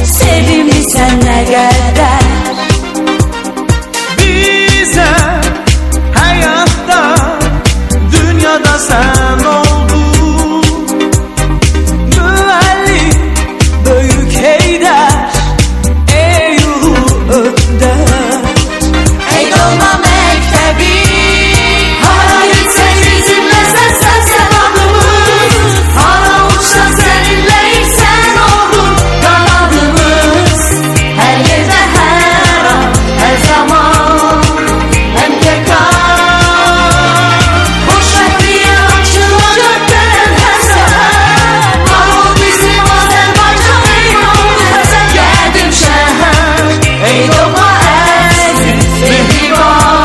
Sevimlisenle kadar bize hayatta, dünyada sen oldun. Müellim büyük Heydər, ey ulu önder. Ey dolma mektebi, hara gitsen bizimle sen sevabımız. Hara uçsan seninleysen olur kanadımız. Her yerde her an her zaman hem kal. Boş vaktiye açılacak dönem her sefer. Var ol bizim Azerbaycan, ey oğul sen geldim şehir. Ey dolma aziz mehriban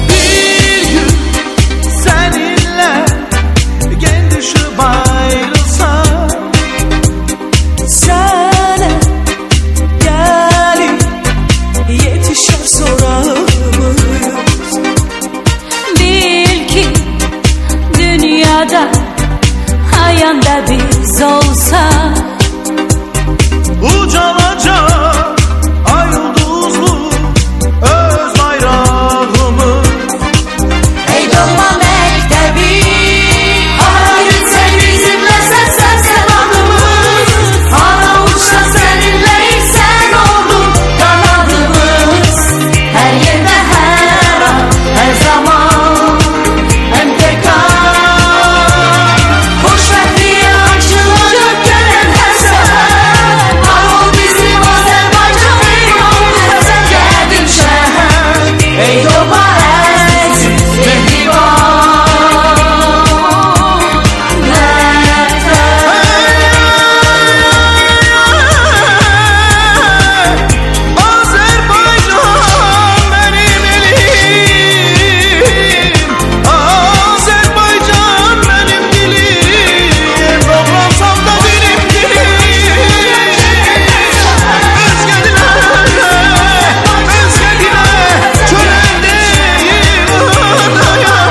Bir gün seninle gen düşüp ayrılsam, sana gelip yetişer sorağımız. Bil ki dünyada hayanda biz olsa ucalacak ay yıldızlı öz bayrağımız. ey dolma mektebi, hara gitsen bizimle sen sevabımız. Hara uçsan seninleysen olur kanadımız. Her yerde her an her zaman hem kal. Boş vaktiye açılacak dönem her sefer. Var ol bizim Azerbaycan, ey oğul sen geldim şehir. Ey dolma aziz mehriban Azerbaycan benim elim, Azerbaycan benim dilim. Doğransam da dilim dilim. Özgedine çöreldeyim dayan.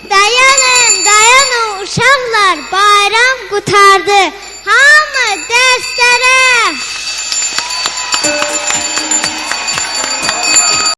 Dayanın, dayanın uşaqlar, bayram qurtardı.